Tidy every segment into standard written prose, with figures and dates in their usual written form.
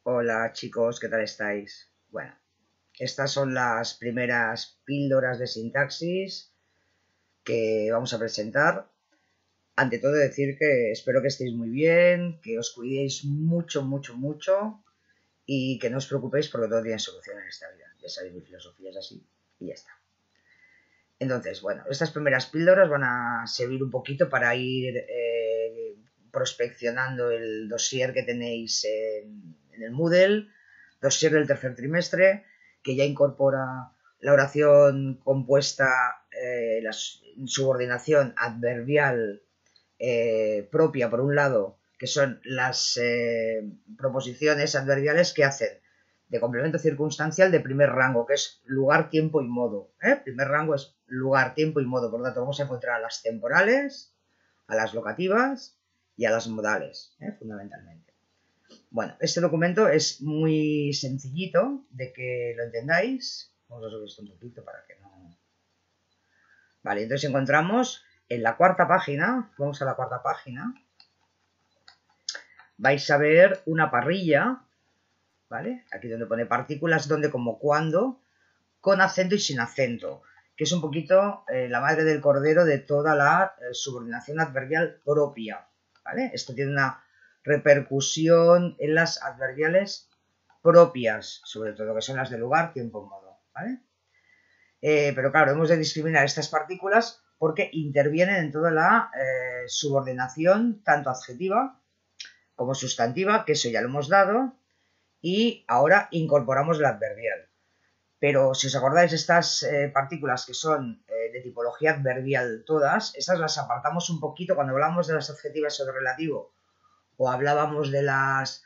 Hola chicos, ¿qué tal estáis? Bueno, estas son las primeras píldoras de sintaxis que vamos a presentar. Ante todo decir que espero que estéis muy bien, que os cuidéis mucho, mucho, mucho y que no os preocupéis porque todo tiene solución en esta vida. Ya sabéis, mi filosofía es así y ya está. Entonces, bueno, estas primeras píldoras van a servir un poquito para ir prospeccionando el dossier que tenéis en el Moodle, dossier del tercer trimestre, que ya incorpora la oración compuesta, la subordinación adverbial propia, por un lado, que son las proposiciones adverbiales que hacen de complemento circunstancial de primer rango, que es lugar, tiempo y modo. Primer rango es lugar, tiempo y modo. Por lo tanto, vamos a encontrar a las temporales, a las locativas y a las modales, fundamentalmente. Bueno, este documento es muy sencillito de que lo entendáis. Vamos a subir esto un poquito para que no... Vale, entonces encontramos en la cuarta página, vamos a la cuarta página, vais a ver una parrilla, ¿vale? Aquí donde pone partículas, donde, como, cuándo, con acento y sin acento, que es un poquito la madre del cordero de toda la subordinación adverbial propia, ¿vale? Esto tiene una repercusión en las adverbiales propias, sobre todo, que son las de lugar, tiempo y modo, ¿vale? Pero claro, hemos de discriminar estas partículas porque intervienen en toda la subordinación, tanto adjetiva como sustantiva, que eso ya lo hemos dado, y ahora incorporamos la adverbial. Pero si os acordáis, estas partículas que son de tipología adverbial todas, estas las apartamos un poquito cuando hablábamos de las adjetivas o de relativo o hablábamos de las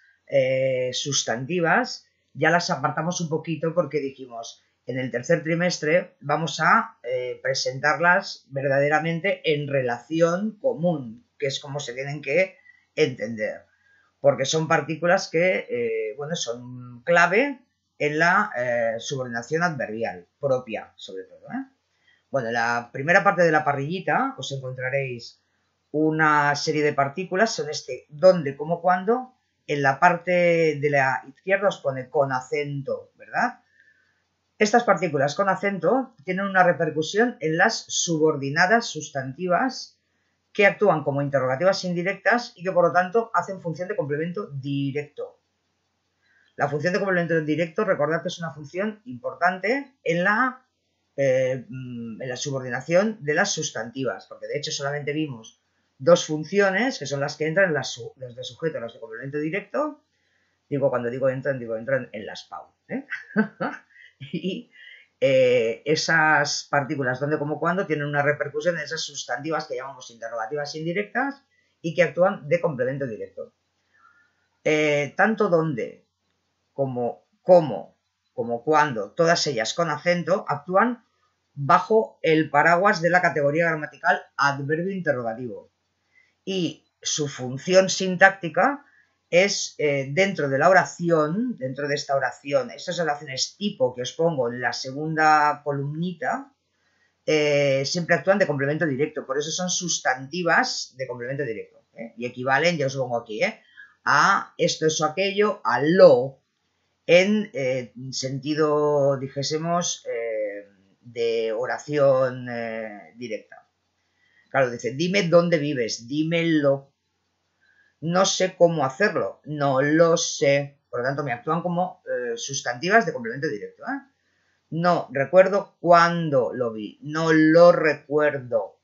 sustantivas, ya las apartamos un poquito porque dijimos, en el tercer trimestre vamos a presentarlas verdaderamente en relación común, que es como se tienen que entender, porque son partículas que, bueno, son clave en la subordinación adverbial propia, sobre todo. Bueno, en la primera parte de la parrillita os encontraréis una serie de partículas, son dónde, cómo, cuándo. En la parte de la izquierda os pone con acento, ¿verdad? Estas partículas con acento tienen una repercusión en las subordinadas sustantivas que actúan como interrogativas indirectas y que por lo tanto hacen función de complemento directo. La función de complemento directo, recordad que es una función importante en la subordinación de las sustantivas, porque de hecho solamente vimos dos funciones que son las que entran en las de sujeto, las de complemento directo. Cuando digo entran en las PAU. Y esas partículas, donde, como, cuándo, tienen una repercusión en esas sustantivas que llamamos interrogativas indirectas y que actúan de complemento directo. Tanto donde como cómo, como cuándo, todas ellas con acento, actúan bajo el paraguas de la categoría gramatical adverbio interrogativo. Y su función sintáctica es dentro de la oración, dentro de esta oración, estas oraciones tipo que os pongo en la segunda columnita, siempre actúan de complemento directo, por eso son sustantivas de complemento directo, y equivalen, ya os lo pongo aquí, a esto, eso, aquello, a lo, en sentido, dijésemos, de oración directa. Claro, dice, dime dónde vives, dímelo. No sé cómo hacerlo, no lo sé. Por lo tanto, me actúan como sustantivas de complemento directo. No recuerdo cuándo lo vi, no lo recuerdo.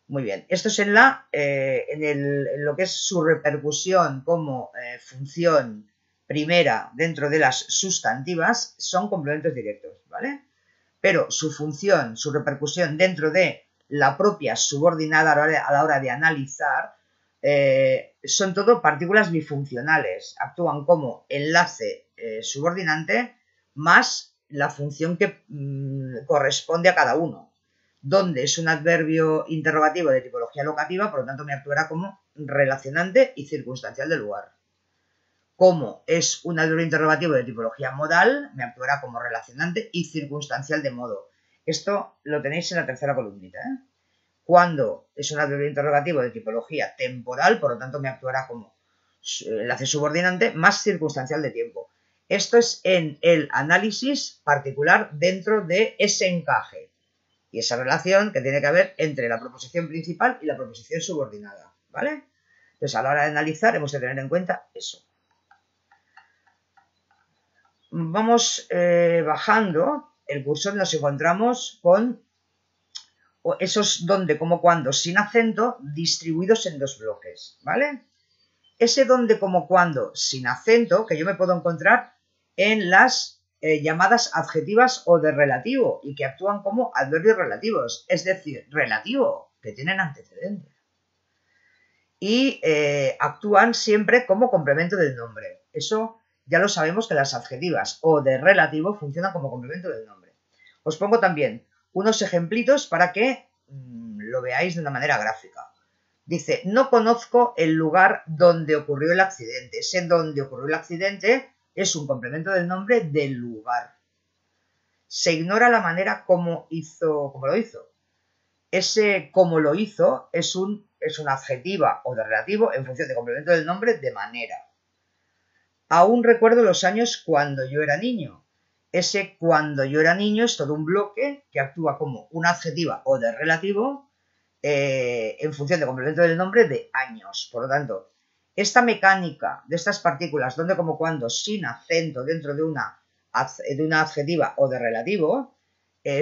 Muy bien, esto es en lo que es su repercusión como función primera dentro de las sustantivas, son complementos directos, ¿vale? Pero su función, su repercusión dentro de la propia subordinada a la hora de analizar, son todo partículas bifuncionales, actúan como enlace subordinante más la función que corresponde a cada uno. Donde es un adverbio interrogativo de tipología locativa, por lo tanto me actuará como relacionante y circunstancial del lugar. Como es un adverbio interrogativo de tipología modal, me actuará como relacionante y circunstancial de modo. Esto lo tenéis en la tercera columnita. Cuando es un adverbio interrogativo de tipología temporal, por lo tanto me actuará como enlace subordinante más circunstancial de tiempo. Esto es en el análisis particular dentro de ese encaje y esa relación que tiene que haber entre la proposición principal y la proposición subordinada, ¿vale? Entonces, a la hora de analizar, hemos de tener en cuenta eso. Vamos bajando el cursor y nos encontramos con esos donde, como, cuando, sin acento, distribuidos en dos bloques, ¿vale? Ese donde, como, cuando, sin acento, que yo me puedo encontrar en las llamadas adjetivas o de relativo y que actúan como adverbios relativos, es decir, relativo, que tienen antecedente. Y actúan siempre como complemento del nombre. Eso ya lo sabemos, que las adjetivas o de relativo funcionan como complemento del nombre. Os pongo también unos ejemplitos para que lo veáis de una manera gráfica. Dice, no conozco el lugar donde ocurrió el accidente. Ese donde ocurrió el accidente es un complemento del nombre del lugar. Se ignora la manera como lo hizo. Ese como lo hizo es una adjetiva o de relativo en función de complemento del nombre de manera. Aún recuerdo los años cuando yo era niño. Ese cuando yo era niño es todo un bloque que actúa como una adjetiva o de relativo en función de complemento del nombre de años. Por lo tanto, esta mecánica de estas partículas, donde, como, cuando, sin acento dentro de una adjetiva o de relativo,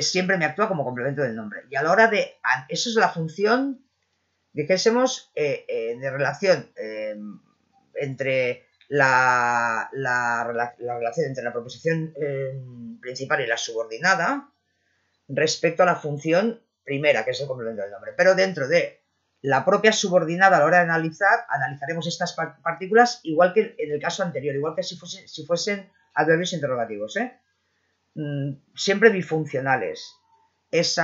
siempre me actúa como complemento del nombre. Y a la hora de... Eso es la función, dijésemos, de relación entre la relación entre la proposición principal y la subordinada respecto a la función primera, que es el complemento del nombre. Pero dentro de la propia subordinada, a la hora de analizaremos estas partículas igual que en el caso anterior, igual que si fuesen adverbios interrogativos, siempre bifuncionales. Ese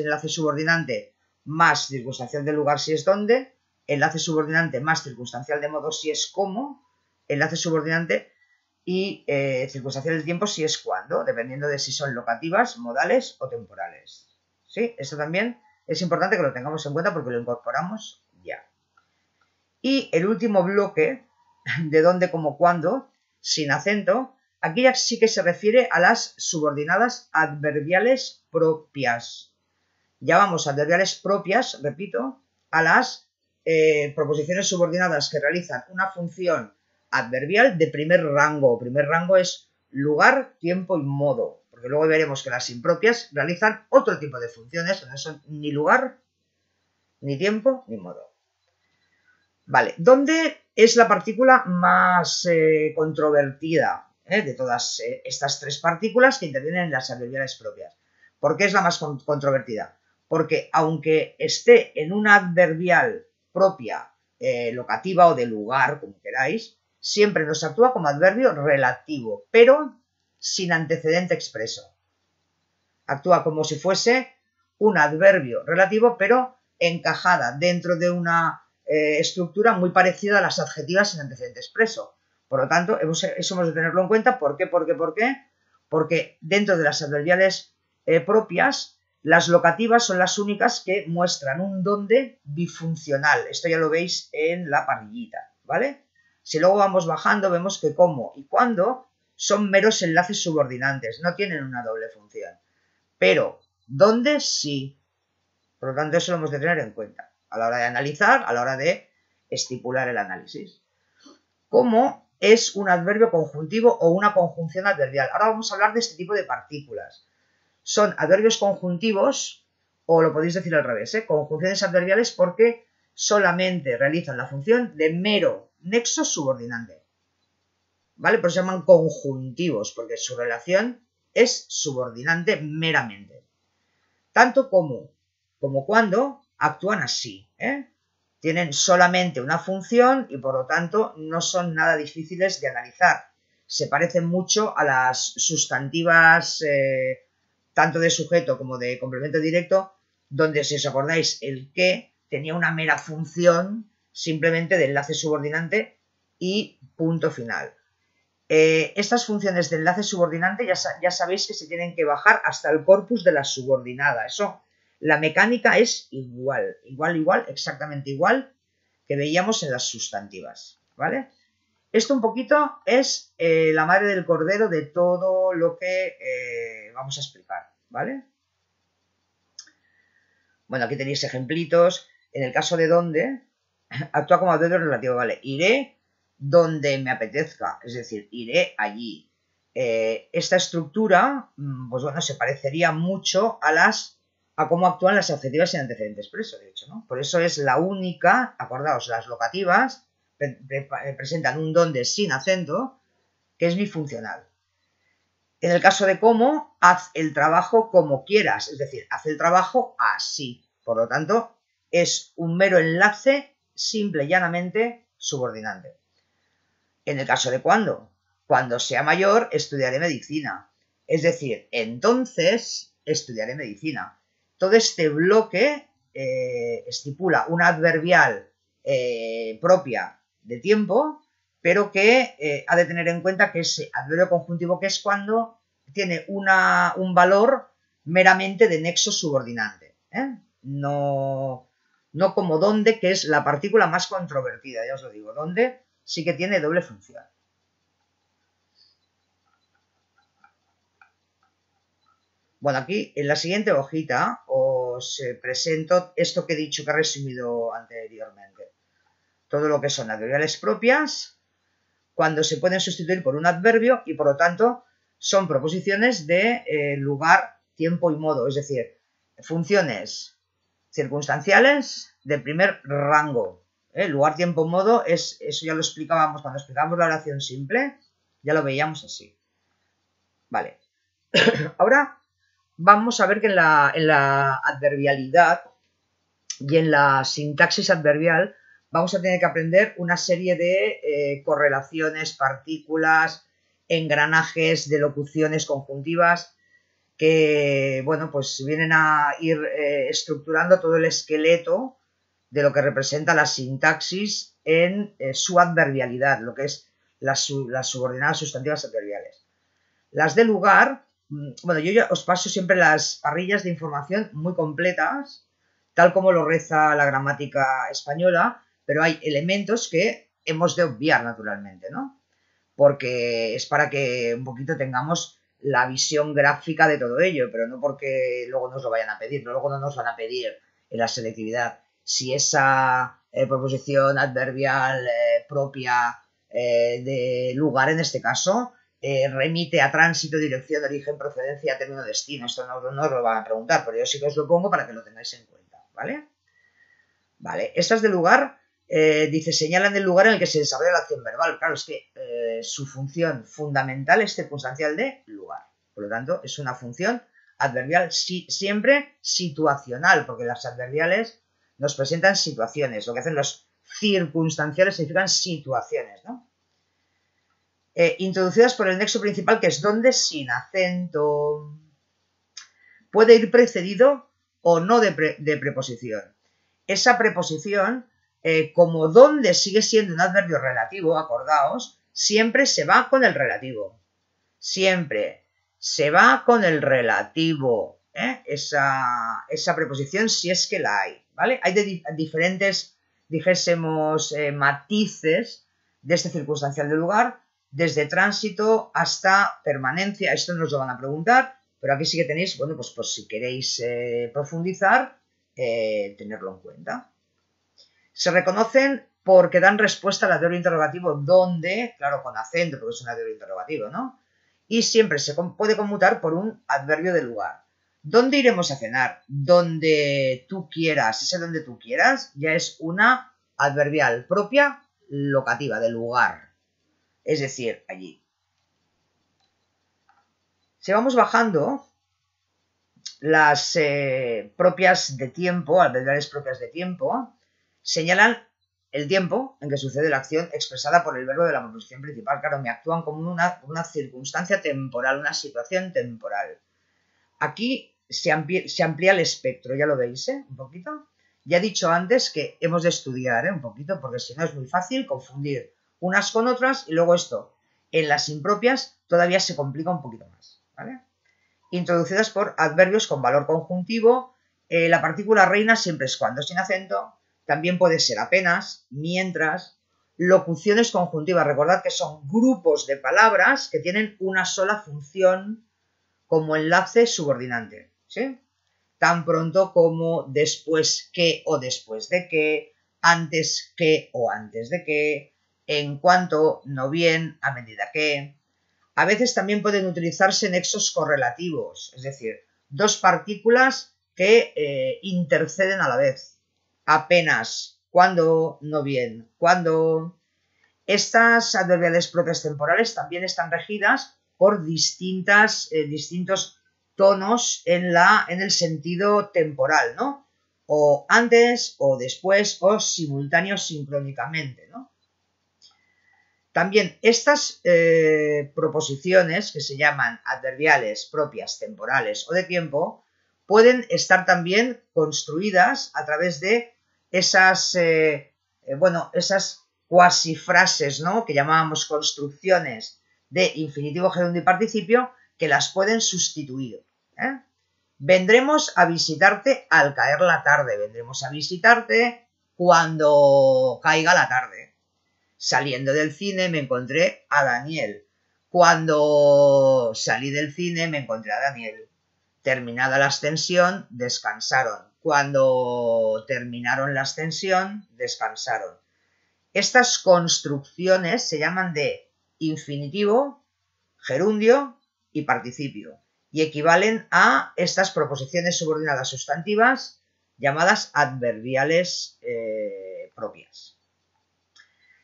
enlace subordinante más circunstancial del lugar si es donde, enlace subordinante más circunstancial de modo si es cómo, enlace subordinante y circunstancial del tiempo si es cuándo, dependiendo de si son locativas, modales o temporales. ¿Sí? Eso también es importante que lo tengamos en cuenta porque lo incorporamos ya. Y el último bloque, de dónde, como, cuándo, sin acento, aquí ya sí que se refiere a las subordinadas adverbiales propias. Llamamos adverbiales propias, repito, a las proposiciones subordinadas que realizan una función adverbial de primer rango. Primer rango es lugar, tiempo y modo, porque luego veremos que las impropias realizan otro tipo de funciones que no son ni lugar, ni tiempo, ni modo. Vale, ¿dónde es la partícula más controvertida de todas estas tres partículas que intervienen en las adverbiales propias? ¿Por qué es la más controvertida? Porque aunque esté en una adverbial propia, locativa o de lugar, como queráis, siempre nos actúa como adverbio relativo, pero sin antecedente expreso. Actúa como si fuese un adverbio relativo, pero encajada dentro de una estructura muy parecida a las adjetivas sin antecedente expreso. Por lo tanto, eso hemos de tenerlo en cuenta. ¿Por qué? Porque dentro de las adverbiales propias, las locativas son las únicas que muestran un donde bifuncional. Esto ya lo veis en la parrillita, ¿vale? Si luego vamos bajando, vemos que como y cuándo son meros enlaces subordinantes, no tienen una doble función. Pero, ¿dónde? Sí. Por lo tanto, eso lo hemos de tener en cuenta a la hora de analizar, a la hora de estipular el análisis. ¿Cómo es un adverbio conjuntivo o una conjunción adverbial? Ahora vamos a hablar de este tipo de partículas. Son adverbios conjuntivos, o lo podéis decir al revés, conjunciones adverbiales, porque solamente realizan la función de mero nexo subordinante. ¿Vale? Por eso se llaman conjuntivos, porque su relación es subordinante meramente. Tanto como cuando actúan así, tienen solamente una función y por lo tanto no son nada difíciles de analizar. Se parecen mucho a las sustantivas tanto de sujeto como de complemento directo, donde, si os acordáis, el que tenía una mera función simplemente de enlace subordinante y punto final. Estas funciones de enlace subordinante ya sabéis que se tienen que bajar hasta el corpus de la subordinada. Eso, la mecánica es igual, exactamente igual que veíamos en las sustantivas, ¿vale? Esto un poquito es la madre del cordero de todo lo que vamos a explicar, ¿vale? Bueno, aquí tenéis ejemplitos. En el caso de donde, actúa como adverbio relativo, ¿vale? Iré donde me apetezca, es decir, iré allí. Esta estructura, pues bueno, se parecería mucho a cómo actúan las adjetivas sin antecedentes preso, de hecho, ¿no? Por eso es la única, acordaos, las locativas presentan un donde sin acento, que es bifuncional. En el caso de cómo, haz el trabajo como quieras, es decir, haz el trabajo así. Por lo tanto, es un mero enlace simple y llanamente subordinante. En el caso de cuando sea mayor, estudiaré medicina. Es decir, entonces estudiaré medicina. Todo este bloque estipula una adverbial propia de tiempo, pero que ha de tener en cuenta que ese adverbio conjuntivo que es cuando tiene un valor meramente de nexo subordinante. No como donde, que es la partícula más controvertida, ya os lo digo. Donde sí que tiene doble función. Bueno, aquí en la siguiente hojita os presento esto que he dicho, que he resumido anteriormente. Todo lo que son adverbiales propias, cuando se pueden sustituir por un adverbio y por lo tanto son proposiciones de lugar, tiempo y modo, es decir, funciones circunstanciales de primer rango. Lugar, tiempo, modo, eso ya lo explicábamos cuando explicábamos la oración simple, ya lo veíamos así. Vale. Ahora vamos a ver que en la adverbialidad y en la sintaxis adverbial vamos a tener que aprender una serie de correlaciones, partículas, engranajes de locuciones conjuntivas que, bueno, pues vienen a ir estructurando todo el esqueleto de lo que representa la sintaxis en su adverbialidad, lo que es las subordinadas sustantivas adverbiales. Las de lugar, bueno, yo ya os paso siempre las parrillas de información muy completas, tal como lo reza la gramática española, pero hay elementos que hemos de obviar naturalmente, ¿no? Porque es para que un poquito tengamos la visión gráfica de todo ello, pero no porque luego nos lo vayan a pedir, luego no nos van a pedir en la selectividad si esa proposición adverbial propia de lugar en este caso remite a tránsito, dirección, origen, procedencia, término, destino. Esto no os lo van a preguntar, pero yo sí que os lo pongo para que lo tengáis en cuenta, ¿vale? Vale, estas de lugar, dice, señalan el lugar en el que se desarrolla la acción verbal. Claro, es que su función fundamental es circunstancial de lugar. Por lo tanto, es una función adverbial siempre situacional, porque las adverbiales nos presentan situaciones. Lo que hacen los circunstanciales significan situaciones, ¿no? Introducidas por el nexo principal, que es donde sin acento. Puede ir precedido o no de preposición. Esa preposición, como donde sigue siendo un adverbio relativo, acordaos, siempre se va con el relativo. Siempre se va con el relativo, esa preposición, si es que la hay, ¿vale? Hay diferentes, dijésemos, matices de este circunstancial de lugar, desde tránsito hasta permanencia. Esto no os lo van a preguntar, pero aquí sí que tenéis, bueno, pues por si queréis profundizar, tenerlo en cuenta. Se reconocen porque dan respuesta al adverbio interrogativo donde, claro, con acento, porque es un adverbio interrogativo, ¿no? Y siempre se puede conmutar por un adverbio de lugar. ¿Dónde iremos a cenar? Donde tú quieras. Ese donde tú quieras ya es una adverbial propia locativa, de lugar. Es decir, allí. Si vamos bajando, las propias de tiempo, adverbiales propias de tiempo, señalan el tiempo en que sucede la acción expresada por el verbo de la proposición principal. Claro, me actúan como una circunstancia temporal, una situación temporal. Aquí se amplía el espectro, ya lo veis, un poquito. Ya he dicho antes que hemos de estudiar un poquito, porque si no es muy fácil confundir unas con otras y luego esto en las impropias todavía se complica un poquito más, ¿vale? Introducidas por adverbios con valor conjuntivo. La partícula reina siempre es cuando sin acento, también puede ser apenas, mientras. Locuciones conjuntivas, recordad que son grupos de palabras que tienen una sola función como enlace subordinante, ¿sí? Tan pronto como después que o después de que, antes que o antes de que, en cuanto, no bien, a medida que. A veces también pueden utilizarse nexos correlativos, es decir, dos partículas que interceden a la vez. Apenas, cuando, no bien, cuando. Estas adverbiales propias temporales también están regidas por distintos tonos en el sentido temporal, ¿no? O antes, o después, o simultáneos sincrónicamente, ¿no? También estas proposiciones, que se llaman adverbiales propias temporales o de tiempo, pueden estar también construidas a través de esas cuasi frases, ¿no?, que llamábamos construcciones de infinitivo, gerundio y participio, que las pueden sustituir. Vendremos a visitarte al caer la tarde. Vendremos a visitarte cuando caiga la tarde. Saliendo del cine me encontré a Daniel. Cuando salí del cine me encontré a Daniel. Terminada la ascensión, descansaron. Cuando terminaron la ascensión, descansaron. Estas construcciones se llaman de infinitivo, gerundio y participio y equivalen a estas proposiciones subordinadas sustantivas llamadas adverbiales propias.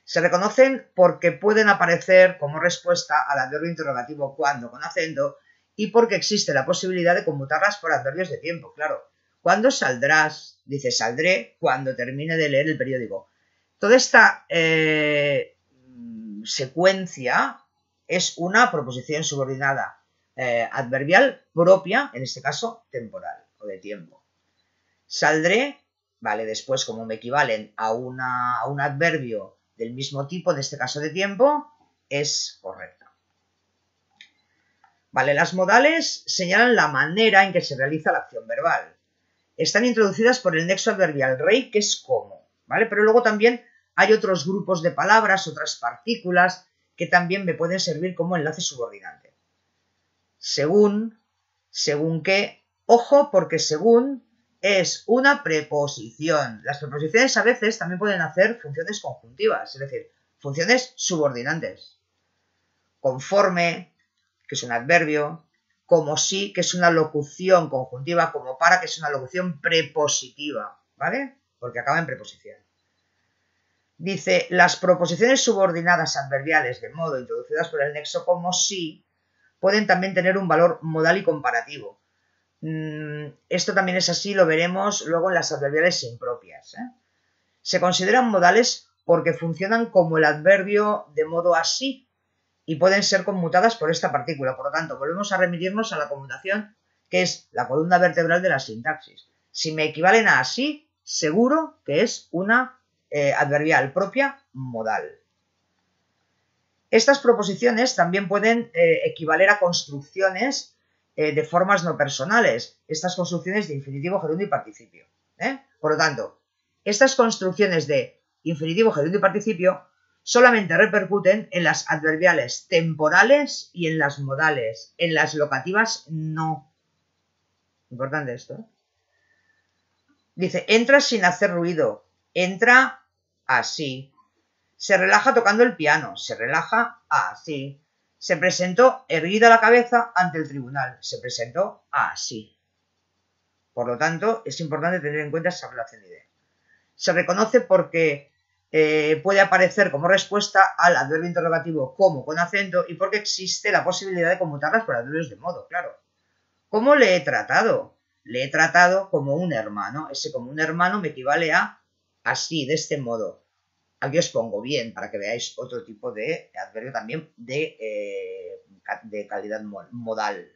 Se reconocen porque pueden aparecer como respuesta al adverbio interrogativo cuando con acento y porque existe la posibilidad de conmutarlas por adverbios de tiempo, claro. ¿Cuándo saldrás? Dice, saldré cuando termine de leer el periódico. Toda esta secuencia es una proposición subordinada adverbial propia, en este caso temporal o de tiempo. Saldré, vale, después como me equivalen a un adverbio del mismo tipo, en este caso de tiempo, es correcta. Vale, las modales señalan la manera en que se realiza la acción verbal. Están introducidas por el nexo adverbial rey, que es como, ¿vale? Pero luego también hay otros grupos de palabras, otras partículas, que también me pueden servir como enlace subordinante. Según que, ojo, porque según es una preposición. Las preposiciones a veces también pueden hacer funciones conjuntivas, es decir, funciones subordinantes. Conforme, que es un adverbio, como si, que es una locución conjuntiva, como para, que es una locución prepositiva, ¿vale? Porque acaba en preposición. Dice, las proposiciones subordinadas adverbiales de modo introducidas por el nexo como si pueden también tener un valor modal y comparativo. Esto también es así, lo veremos luego en las adverbiales impropias. Se consideran modales porque funcionan como el adverbio de modo así y pueden ser conmutadas por esta partícula. Por lo tanto, volvemos a remitirnos a la conmutación, que es la columna vertebral de la sintaxis. Si me equivalen a así, seguro que es una adverbial propia modal. Estas proposiciones también pueden equivaler a construcciones de formas no personales, estas construcciones de infinitivo, gerundio y participio. Por lo tanto, estas construcciones de infinitivo, gerundio y participio solamente repercuten en las adverbiales temporales y en las modales. En las locativas no. Importante esto. Dice, entra sin hacer ruido. Entra así. Se relaja tocando el piano. Se relaja así. Se presentó erguida la cabeza ante el tribunal. Se presentó así. Por lo tanto, es importante tener en cuenta esa relación de idea. Se reconoce porque puede aparecer como respuesta al adverbio interrogativo como con acento y porque existe la posibilidad de conmutarlas por adverbios de modo, claro. ¿Cómo le he tratado? Le he tratado como un hermano. Ese como un hermano me equivale a así, de este modo. Aquí os pongo bien para que veáis otro tipo de adverbio también de calidad modal.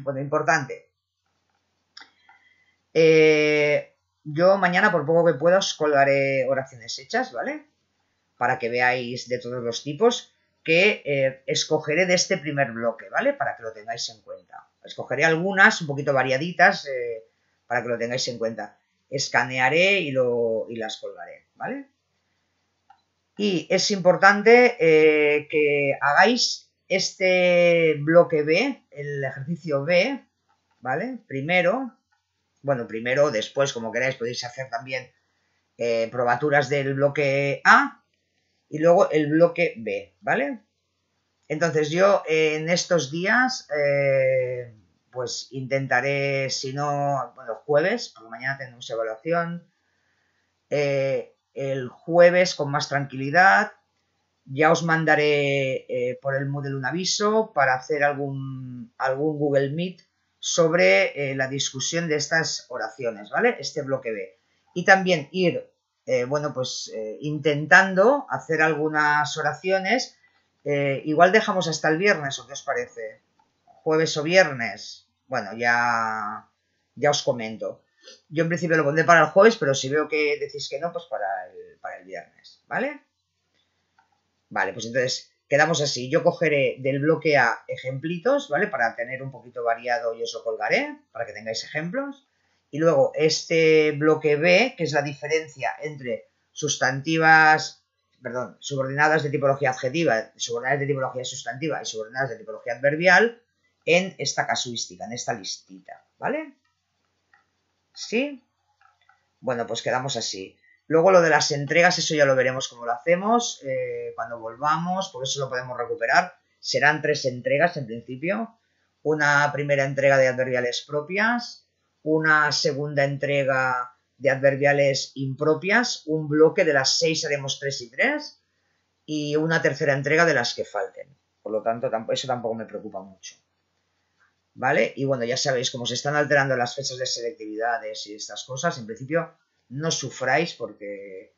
Bueno, importante. Yo mañana, por poco que pueda, os colgaré oraciones hechas, ¿vale? Para que veáis de todos los tipos que escogeré de este primer bloque, ¿vale? Para que lo tengáis en cuenta. Escogeré algunas un poquito variaditas para que lo tengáis en cuenta. escanearé y las colgaré, ¿vale? Y es importante que hagáis este bloque B, el ejercicio B, ¿vale? Primero, después, como queráis, podéis hacer también probaturas del bloque A y luego el bloque B, ¿vale? Entonces yo en estos días, pues intentaré, si no, jueves, porque mañana tenemos evaluación, el jueves con más tranquilidad. Ya os mandaré por el Moodle un aviso para hacer algún Google Meet sobre la discusión de estas oraciones, ¿vale? Este bloque B. Y también ir, intentando hacer algunas oraciones. Igual dejamos hasta el viernes, ¿o qué os parece? Jueves o viernes. Bueno, ya os comento. Yo en principio lo pondré para el jueves, pero si veo que decís que no, pues para el viernes, ¿vale? Vale, pues entonces quedamos así. Yo cogeré del bloque A ejemplitos, ¿vale? Para tener un poquito variado y os lo colgaré, para que tengáis ejemplos. Y luego este bloque B, que es la diferencia entre subordinadas de tipología adjetiva, subordinadas de tipología sustantiva y subordinadas de tipología adverbial, en esta casuística, en esta listita, ¿vale? ¿Sí? Bueno, pues quedamos así. Luego lo de las entregas, eso ya lo veremos cómo lo hacemos cuando volvamos, porque eso lo podemos recuperar. Serán 3 entregas en principio. Una primera entrega de adverbiales propias, una segunda entrega de adverbiales impropias, un bloque de las 6 haremos 3 y 3 y una tercera entrega de las que falten. Por lo tanto, eso tampoco me preocupa mucho. ¿Vale? Y bueno, ya sabéis, como se están alterando las fechas de selectividades y estas cosas, en principio no sufráis porque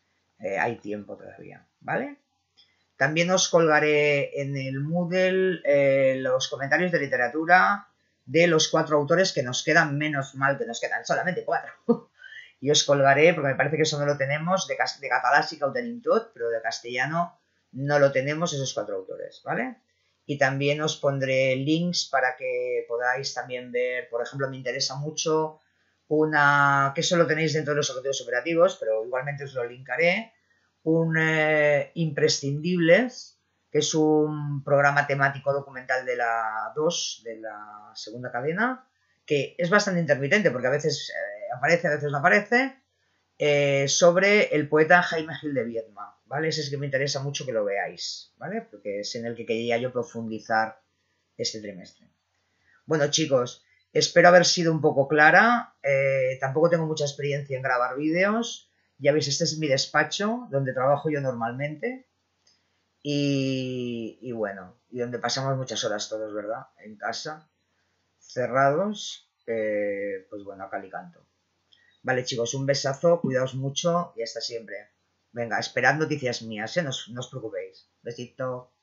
hay tiempo todavía, ¿vale? También os colgaré en el Moodle los comentarios de literatura de los 4 autores que nos quedan, menos mal que nos quedan solamente 4. Y os colgaré, porque me parece que eso no lo tenemos, de català sí que ho tenim tot, pero de castellano no lo tenemos esos 4 autores, ¿vale? Y también os pondré links para que podáis también ver, por ejemplo, me interesa mucho que eso lo tenéis dentro de los objetivos operativos, pero igualmente os lo linkaré, un Imprescindibles, que es un programa temático documental de la 2, de la segunda cadena, que es bastante intermitente porque a veces aparece, a veces no aparece, sobre el poeta Jaime Gil de Viedma, ¿vale? Ese es que me interesa mucho que lo veáis, ¿vale? Porque es en el que quería yo profundizar este trimestre. Bueno, chicos, espero haber sido un poco clara. Tampoco tengo mucha experiencia en grabar vídeos. Ya veis, este es mi despacho, donde trabajo yo normalmente. Y bueno, y donde pasamos muchas horas todos, ¿verdad? En casa, cerrados. Pues bueno, a cal y canto. Vale, chicos, un besazo, cuidaos mucho y hasta siempre. Venga, esperad noticias mías, no os preocupéis. Besito.